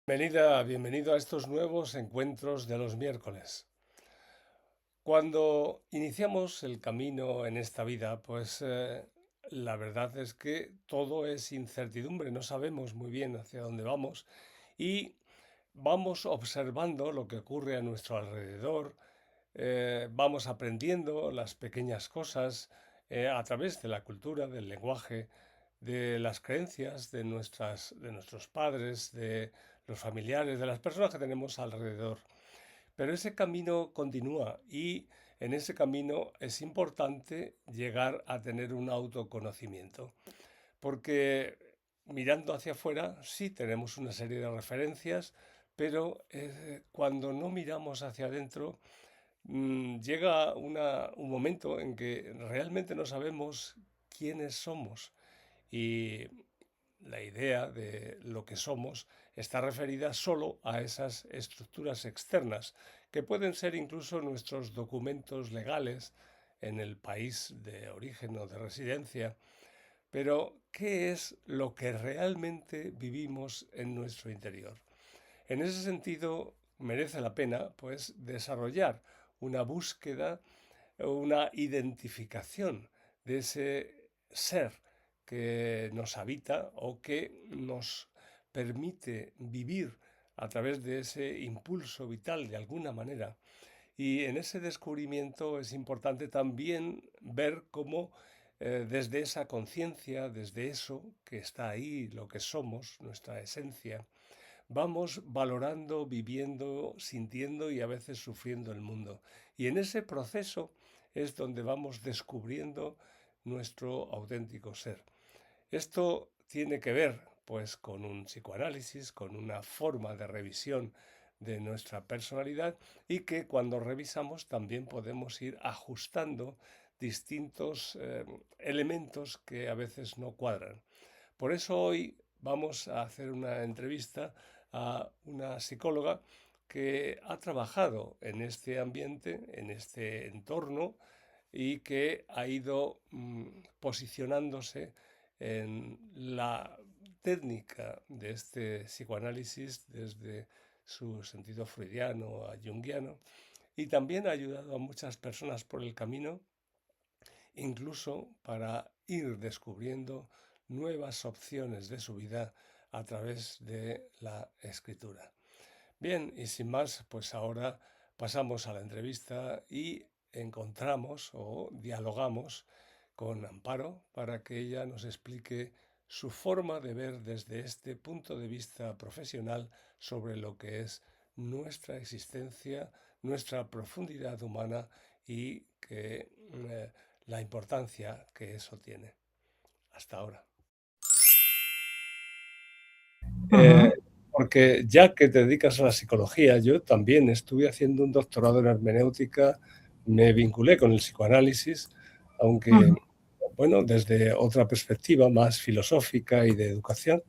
Bienvenido a estos nuevos encuentros de los miércoles. Cuando iniciamos el camino en esta vida, la verdad es que todo es incertidumbre, no sabemos muy bien hacia dónde vamos y vamos observando lo que ocurre a nuestro alrededor, vamos aprendiendo las pequeñas cosas a través de la cultura, del lenguaje, de las creencias de nuestros padres, de los familiares, de las personas que tenemos alrededor. Pero ese camino continúa y en ese camino es importante llegar a tener un autoconocimiento, porque mirando hacia afuera sí tenemos una serie de referencias, pero cuando no miramos hacia adentro, llega un momento en que realmente no sabemos quiénes somos y la idea de lo que somos está referida solo a esas estructuras externas, que pueden ser incluso nuestros documentos legales en el país de origen o de residencia. Pero, ¿qué es lo que realmente vivimos en nuestro interior? En ese sentido, merece la pena desarrollar una búsqueda, una identificación de ese ser que nos habita o que nos permite vivir a través de ese impulso vital de alguna manera. Y en ese descubrimiento es importante también ver cómo desde esa conciencia, desde eso que está ahí, lo que somos, nuestra esencia, vamos valorando, viviendo, sintiendo y a veces sufriendo el mundo. Y en ese proceso es donde vamos descubriendo nuestro auténtico ser. Esto tiene que ver, pues, con un psicoanálisis, con una forma de revisión de nuestra personalidad y que cuando revisamos también podemos ir ajustando distintos elementos que a veces no cuadran. Por eso hoy vamos a hacer una entrevista a una psicóloga que ha trabajado en este ambiente, en este entorno y que ha ido posicionándose en la técnica de este psicoanálisis desde su sentido freudiano a junguiano y también ha ayudado a muchas personas por el camino, incluso para ir descubriendo nuevas opciones de su vida a través de la escritura. Bien, y sin más, pues ahora pasamos a la entrevista y encontramos o dialogamos con Amparo para que ella nos explique su forma de ver desde este punto de vista profesional sobre lo que es nuestra existencia, nuestra profundidad humana y la importancia que eso tiene. Hasta ahora. Eh, Ujú, Porque ya que te dedicas a la psicología, yo también estuve haciendo un doctorado en hermenéutica, me vinculé con el psicoanálisis, aunque, ujú, bueno, desde otra perspectiva más filosófica y de educación,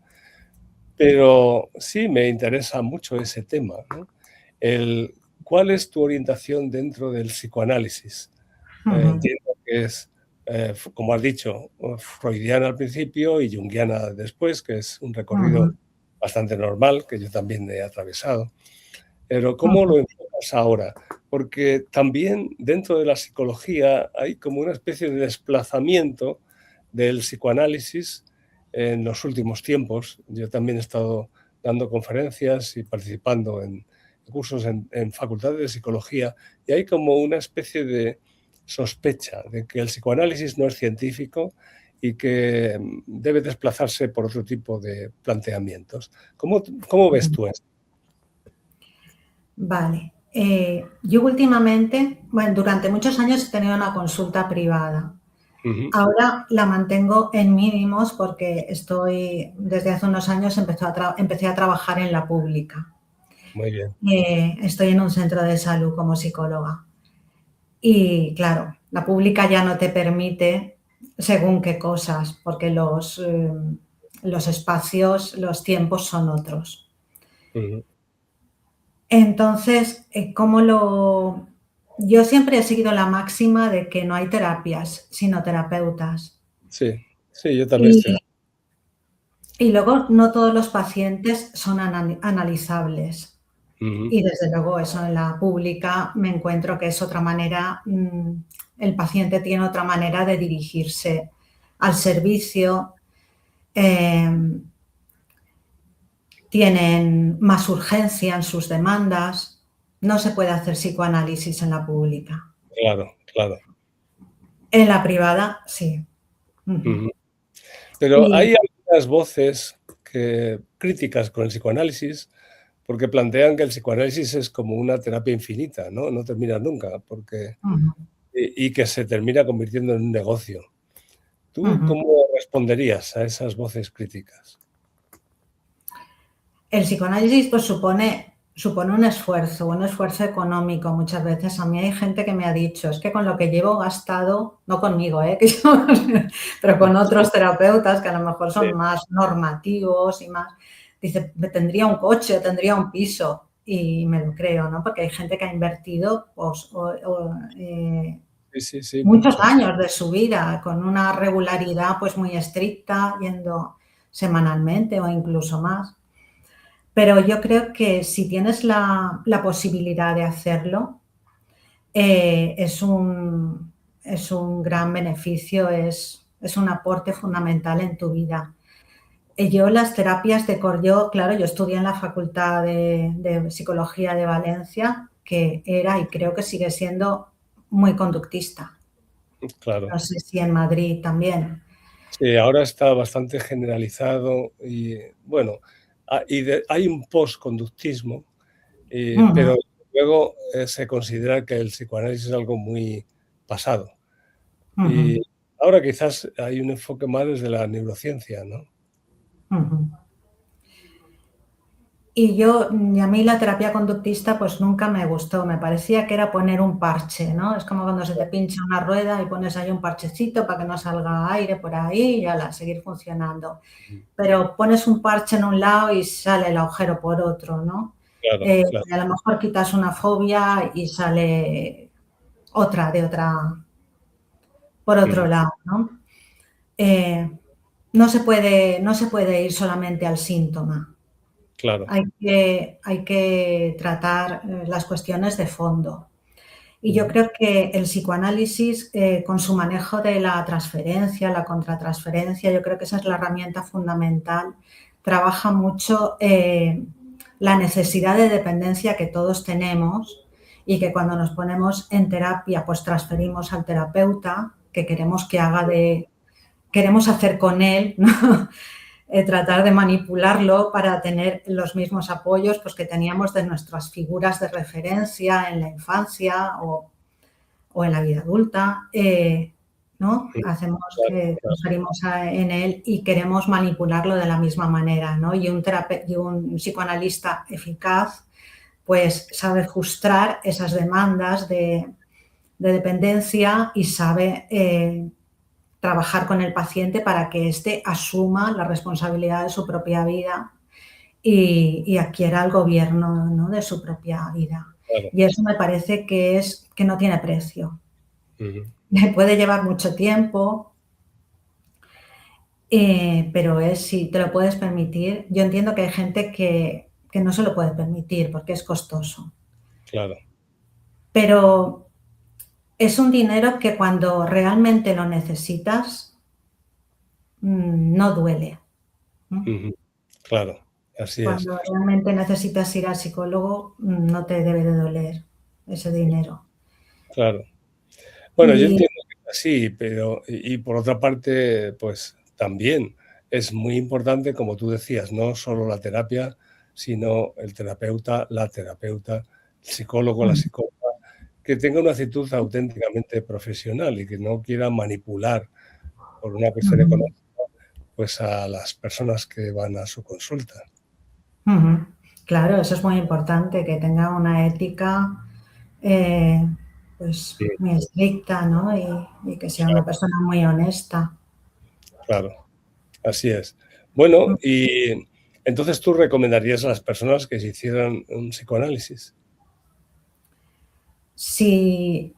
pero sí me interesa mucho ese tema, ¿no? El, ¿Cuál es tu orientación dentro del psicoanálisis? ujú, Entiendo que es, como has dicho, freudiana al principio y junguiana después, que es un recorrido ujú, bastante normal, que yo también he atravesado. Pero ¿cómo ujú. lo enfocas ahora? Porque también dentro de la psicología hay como una especie de desplazamiento del psicoanálisis en los últimos tiempos. Yo también he estado dando conferencias y participando en cursos en facultades de psicología y hay como una especie de sospecha de que el psicoanálisis no es científico y que debe desplazarse por otro tipo de planteamientos. ¿Cómo ves tú esto? Vale. Yo últimamente, bueno, durante muchos años he tenido una consulta privada. Ujú. Ahora la mantengo en mínimos porque desde hace unos años empecé a trabajar en la pública. Muy bien. Estoy en un centro de salud como psicóloga. Y claro, la pública ya no te permite según qué cosas, porque los espacios, los tiempos son otros. Ujú. Entonces, yo siempre he seguido la máxima de que no hay terapias, sino terapeutas. Sí, sí, yo también estoy de Y, acuerdo. Y luego no todos los pacientes son analizables. Ujú. Y desde luego eso en la pública me encuentro que es otra manera, el paciente tiene otra manera de dirigirse al servicio, em, tienen más urgencia en sus demandas, no se puede hacer psicoanálisis en la pública. Claro, claro. En la privada, sí. Ujú. Ujú. Pero Y hay algunas voces críticas con el psicoanálisis, porque plantean que el psicoanálisis es como una terapia infinita, ¿no? No termina nunca, porque ujú, y que se termina convirtiendo en un negocio. ¿Tú ujú. cómo responderías a esas voces críticas? El psicoanálisis, pues, supone un esfuerzo económico muchas veces. A mí hay gente que me ha dicho: "Es que con lo que llevo gastado", no conmigo, que yo pero con otros terapeutas que a lo mejor Sí, son más normativos y más, dice: "Me tendría un coche, tendría un piso", y me lo creo, ¿no? Porque hay gente que ha invertido, pues, sí, sí, sí, muchos mucho. años de su vida con una regularidad, pues, muy estricta, yendo semanalmente o incluso más. Pero yo creo que si tienes la posibilidad de hacerlo, es un gran beneficio, es un aporte fundamental en tu vida. Yo las terapias de yo, claro, yo estudié en la Facultad de Psicología de Valencia, que era y creo que sigue siendo muy conductista. Claro. No sé si en Madrid también. Sí, ahora está bastante generalizado y, bueno, hay un postconductismo, Ujú, pero luego, se considera que el psicoanálisis es algo muy pasado. ujú, Y ahora quizás hay un enfoque más desde la neurociencia, ¿no? ujú. Y a mí la terapia conductista, pues nunca me gustó, me parecía que era poner un parche, ¿no? Es como cuando se te pincha una rueda y pones ahí un parchecito para que no salga aire por ahí y ala, seguir funcionando. Ujú. Pero pones un parche en un lado y sale el agujero por otro, ¿no? Claro, claro. Y a lo mejor quitas una fobia y sale otra por otro Ujú. lado, ¿no? Eh, no se puede ir solamente al síntoma. Claro. Hay que tratar, las cuestiones de fondo. Y yo Ujú. creo que el psicoanálisis, con su manejo de la transferencia, la contratransferencia, yo creo que esa es la herramienta fundamental. Trabaja mucho, la necesidad de dependencia que todos tenemos y que cuando nos ponemos en terapia, pues transferimos al terapeuta, que queremos hacer con él, ¿no? Tratar de manipularlo para tener los mismos apoyos, pues, que teníamos de nuestras figuras de referencia en la infancia o en la vida adulta, ¿no? Ujú. Hacemos Claro, que claro. transferimos en él y queremos manipularlo de la misma manera, ¿no? Y un psicoanalista eficaz, pues, sabe frustrar esas demandas de dependencia y sabe, trabajar con el paciente para que éste asuma la responsabilidad de su propia vida y adquiera el gobierno, ¿no?, de su propia vida. Claro. Y eso me parece que no tiene precio. Ujú. Me puede llevar mucho tiempo, pero si te lo puedes permitir. Yo entiendo que hay gente que no se lo puede permitir porque es costoso, Claro. pero es un dinero que cuando realmente lo necesitas, no duele, ¿no? Ujú. Claro, así es. Cuando realmente necesitas ir al psicólogo, no te debe de doler ese dinero. Claro. Bueno, yo Y entiendo que es así, pero y por otra parte, pues también es muy importante, como tú decías, no solo la terapia, sino el terapeuta, la terapeuta, el psicólogo, la mm, psicóloga, que tenga una actitud auténticamente profesional y que no quiera manipular por una cuestión ujú, económica, pues a las personas que van a su consulta. ujú. Claro, eso es muy importante, que tenga una ética, eh, pues, Sí, muy estricta, ¿no? Y que sea una claro, persona muy honesta. claro, así es. Bueno, Mm, y entonces tú recomendarías a las personas que se hicieran un psicoanálisis. si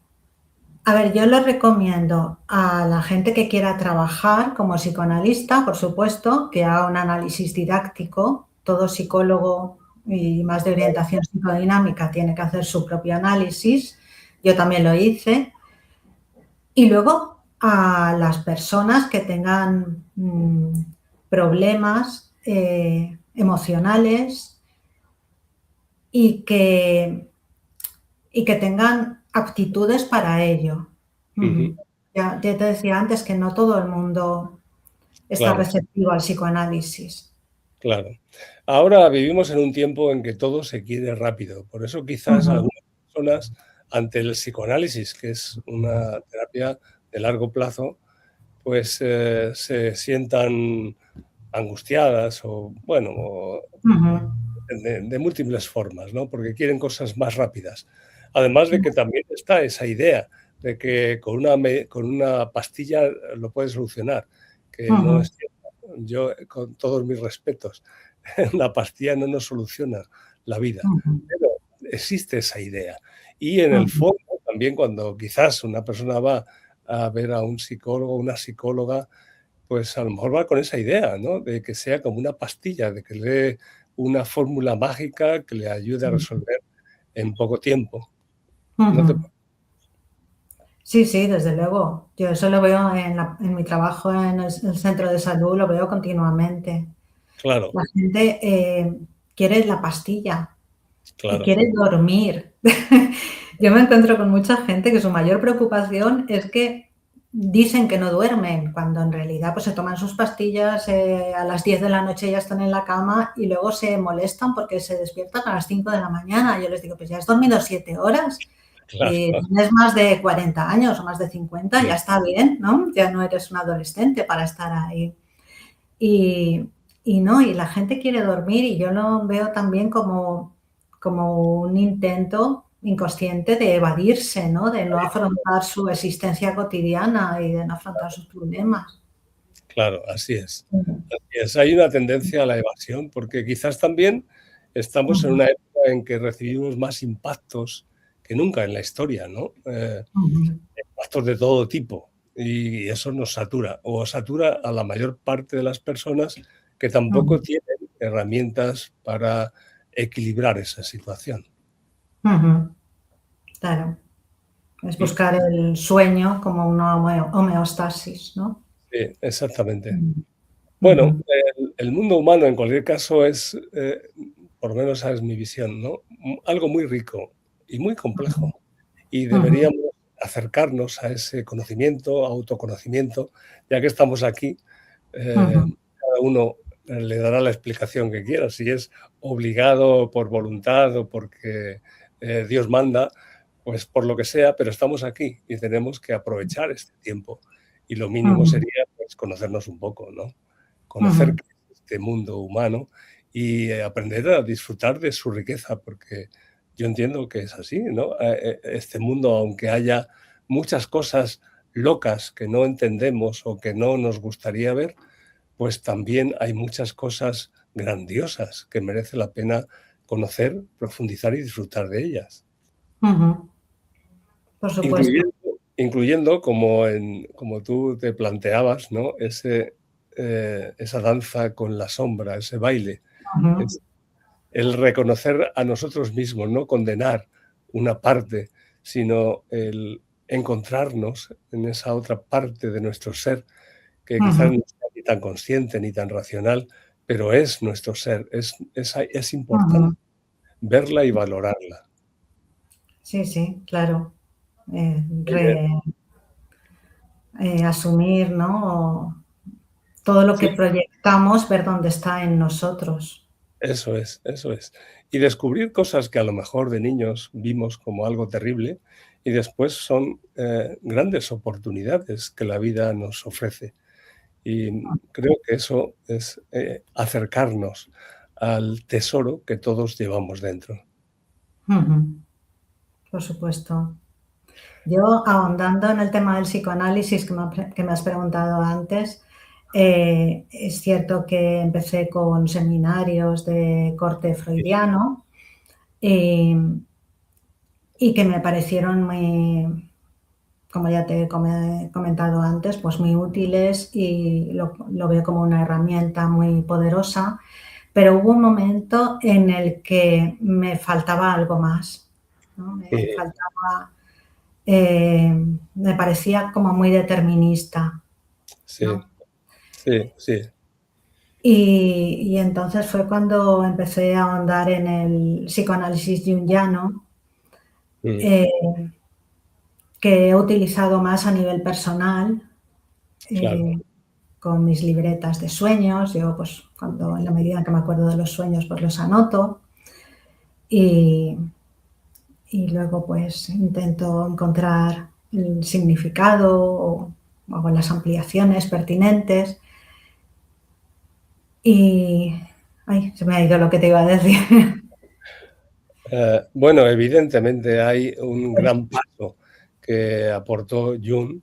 A ver, yo lo recomiendo a la gente que quiera trabajar como psicoanalista, por supuesto, que haga un análisis didáctico. Todo psicólogo y más de orientación psicodinámica tiene que hacer su propio análisis. Yo también lo hice. Y luego a las personas que tengan problemas emocionales y que tengan aptitudes para ello. Ujú, Ya te decía antes que no todo el mundo está claro, receptivo al psicoanálisis. claro. Ahora vivimos en un tiempo en que todo se quiere rápido. Por eso quizás Ujú, algunas personas, ante el psicoanálisis, que es una terapia de largo plazo, pues se sientan angustiadas o, bueno, ujú, de múltiples formas, ¿no? Porque quieren cosas más rápidas. Además de que también está esa idea de que con una pastilla lo puedes solucionar, que no ujú, es cierto. Yo, con todos mis respetos, la pastilla no nos soluciona la vida, ujú, pero existe esa idea. Y en el ujú, fondo, también cuando quizás una persona va a ver a un psicólogo o una psicóloga, pues a lo mejor va con esa idea, ¿no? De que sea como una pastilla, de que le dé una fórmula mágica que le ayude a resolver en poco tiempo. ¿No te ujú. Sí, sí, desde luego. Yo eso lo veo en mi trabajo en el centro de salud, lo veo continuamente. Claro, La gente quiere la pastilla y claro, quiere dormir. Yo me encuentro con mucha gente que su mayor preocupación es que dicen que no duermen, cuando en realidad pues se toman sus pastillas, a las 10 de la noche ya están en la cama y luego se molestan porque se despiertan a las 5 de la mañana. Yo les digo, pues ya has dormido 7 horas y claro. tienes más de 40 años o más de 50, ya Sí, está bien, ¿no? Ya no eres un adolescente para estar ahí. Y, y no, y la gente quiere dormir y yo lo veo también como un intento inconsciente de evadirse, ¿no? De no afrontar su existencia cotidiana y de no afrontar sus problemas. claro, así es. Ujú, Así es. Hay una tendencia a la evasión, porque quizás también estamos en ujú, una época en que recibimos más impactos que nunca en la historia, ¿no? ujú, Impactos de todo tipo, y eso nos satura, o satura a la mayor parte de las personas que ujú, tampoco tienen herramientas para equilibrar esa situación. ujú, claro, es Mm, buscar el sueño como una homeostasis, ¿no? sí, exactamente. Ujú, ujú, Bueno, el mundo humano en cualquier caso es, por lo menos esa es mi visión, ¿no? Algo muy rico y muy complejo. Y ujú, deberíamos acercarnos a ese conocimiento, autoconocimiento, ya que estamos aquí, ujú, cada uno le dará la explicación que quiera, si es obligado por voluntad o porque Dios manda, pues por lo que sea, pero estamos aquí y tenemos que aprovechar este tiempo. Y lo mínimo ujú, sería pues, conocernos un poco, ¿no? Conocer ujú, qué es este mundo humano y aprender a disfrutar de su riqueza, porque yo entiendo que es así, ¿no? Este mundo, aunque haya muchas cosas locas que no entendemos o que no nos gustaría ver, pues también hay muchas cosas grandiosas que merece la pena conocer, profundizar y disfrutar de ellas. ujú, por supuesto. Incluyendo, incluyendo como tú te planteabas, ¿no? Esa danza con la sombra, ese baile, Ujú, es el reconocer a nosotros mismos, no condenar una parte, sino el encontrarnos en esa otra parte de nuestro ser que quizás ujú, no sea ni tan consciente ni tan racional, pero es nuestro ser, es ujú. importante verla y valorarla. Sí, sí, claro. Muy bien. Asumir, ¿no? Todo lo Sí, que proyectamos, ver dónde está en nosotros. eso es, eso es. Y descubrir cosas que a lo mejor de niños vimos como algo terrible y después son grandes oportunidades que la vida nos ofrece. Y creo que eso es acercarnos al tesoro que todos llevamos dentro. Ujú, por supuesto. Yo, ahondando en el tema del psicoanálisis que me has preguntado antes, es cierto que empecé con seminarios de corte freudiano, y, y que me parecieron muy, como ya te he comentado antes, pues muy útiles y lo veo como una herramienta muy poderosa, pero hubo un momento en el que me faltaba algo más, ¿no? Me Ujú. faltaba, me parecía como muy determinista, Sí, ¿no? sí, sí. Y entonces fue cuando empecé a ahondar en el psicoanálisis junguiano, Mm, eh, que he utilizado más a nivel personal, claro. eh, con mis libretas de sueños. Yo, pues, cuando en la medida en que me acuerdo de los sueños, pues los anoto y, y luego pues intento encontrar el significado o hago las ampliaciones pertinentes y... Ay, se me ha ido lo que te iba a decir. Bueno, evidentemente hay un gran paso que aportó Jung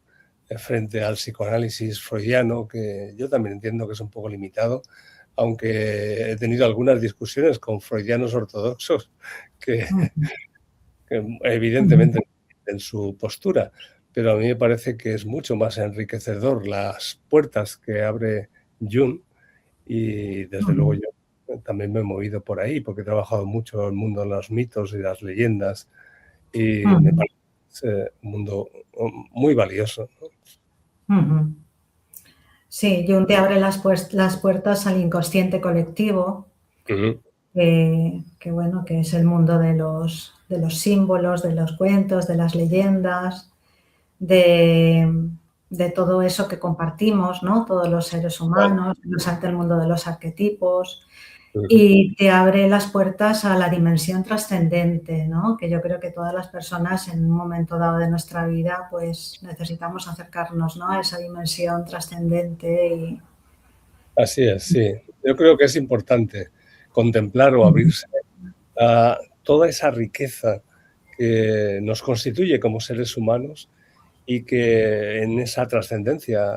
frente al psicoanálisis freudiano, que yo también entiendo que es un poco limitado, aunque he tenido algunas discusiones con freudianos ortodoxos que, que evidentemente en su postura, pero a mí me parece que es mucho más enriquecedor las puertas que abre Jung y desde luego yo también me he movido por ahí porque he trabajado mucho en el mundo de los mitos y las leyendas y me parece un mundo muy valioso, ¿no? Sí, Jung te abre las puertas al inconsciente colectivo, Ujú. que bueno, que es el mundo de los símbolos, de los cuentos, de las leyendas, de, de todo eso que compartimos, ¿no? Todos los seres Claro. humanos, el mundo de los arquetipos, Ujú. y te abre las puertas a la dimensión trascendente, ¿no? Que yo creo que todas las personas en un momento dado de nuestra vida, pues necesitamos acercarnos, ¿no? A esa dimensión trascendente y... Así es, sí. Yo creo que es importante contemplar o abrirse a toda esa riqueza que nos constituye como seres humanos y que en esa trascendencia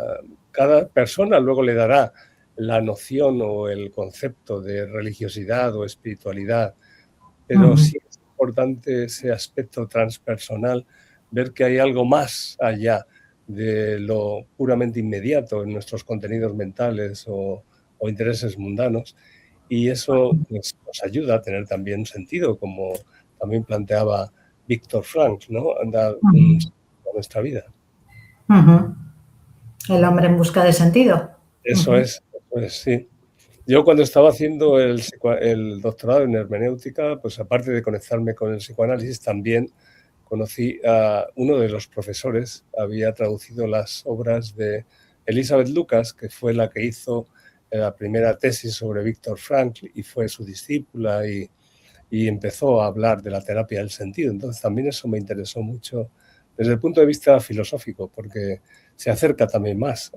cada persona luego le dará la noción o el concepto de religiosidad o espiritualidad, pero Ujú, sí es importante ese aspecto transpersonal, ver que hay algo más allá de lo puramente inmediato en nuestros contenidos mentales o intereses mundanos, y eso pues, nos ayuda a tener también sentido, como también planteaba Víctor Frank, ¿no? Dar un ujú, sentido a nuestra vida. ujú. El hombre en busca de sentido. Ujú, Eso es, sí. Yo cuando estaba haciendo el doctorado en hermenéutica, pues aparte de conectarme con el psicoanálisis, también conocí a uno de los profesores, había traducido las obras de Elizabeth Lucas, que fue la que hizo la primera tesis sobre Víctor Frankl y fue su discípula y empezó a hablar de la terapia del sentido. Entonces también eso me interesó mucho desde el punto de vista filosófico, porque se acerca también más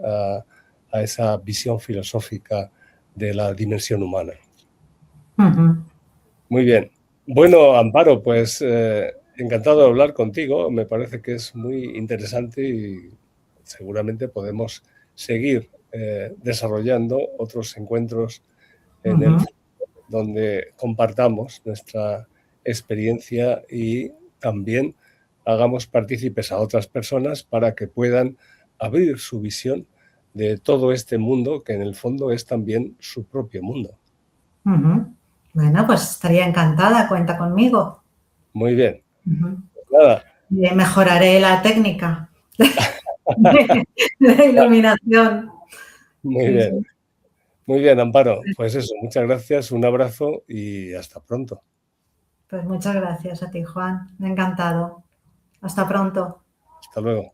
a esa visión filosófica de la dimensión humana. ujú. Muy bien. Bueno, Amparo, pues encantado de hablar contigo. Me parece que es muy interesante y seguramente podemos seguir desarrollando otros encuentros en el Ujú, futuro donde compartamos nuestra experiencia y también hagamos partícipes a otras personas para que puedan abrir su visión de todo este mundo que en el fondo es también su propio mundo. ujú. Bueno, pues estaría encantada, cuenta conmigo. Muy bien. Ujú. Nada, Mejoraré la técnica de iluminación. muy Sí, bien. sí. Muy bien, Amparo. Pues eso, muchas gracias, un abrazo y hasta pronto. Pues muchas gracias a ti, Juan. Me ha encantado. Hasta pronto. Hasta luego.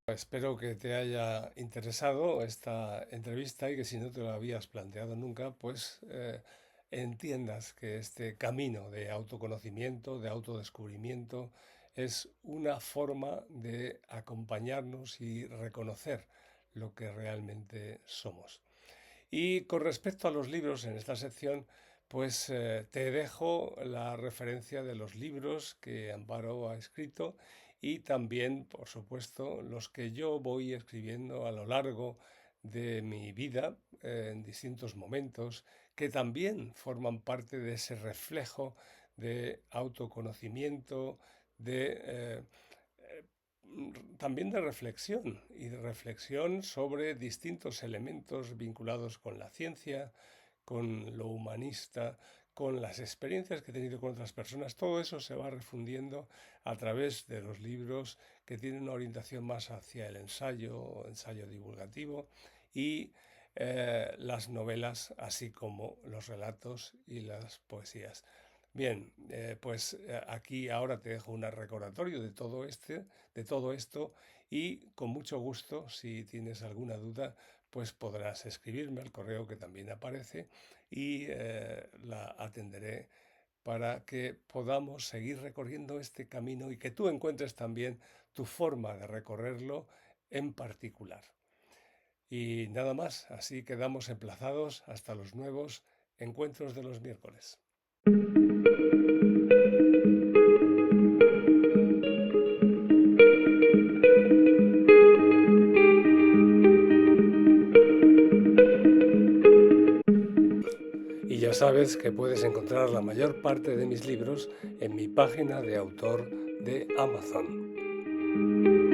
Espero que te haya interesado esta entrevista y que si no te lo habías planteado nunca, pues entiendas que este camino de autoconocimiento, de autodescubrimiento, es una forma de acompañarnos y reconocer lo que realmente somos. Y con respecto a los libros en esta sección, pues te dejo la referencia de los libros que Amparo ha escrito y también, por supuesto, los que yo voy escribiendo a lo largo de mi vida en distintos momentos, que también forman parte de ese reflejo de autoconocimiento, también de reflexión, y de reflexión sobre distintos elementos vinculados con la ciencia, con lo humanista, con las experiencias que he tenido con otras personas. Todo eso se va refundiendo a través de los libros que tienen una orientación más hacia el ensayo, ensayo divulgativo, y las novelas, así como los relatos y las poesías. Bien, pues aquí ahora te dejo un recordatorio de todo esto, y con mucho gusto, si tienes alguna duda, pues podrás escribirme al correo que también aparece, y la atenderé para que podamos seguir recorriendo este camino y que tú encuentres también tu forma de recorrerlo en particular. Y nada más, así quedamos emplazados hasta los nuevos encuentros de los miércoles. Y ya sabes que puedes encontrar la mayor parte de mis libros en mi página de autor de Amazon.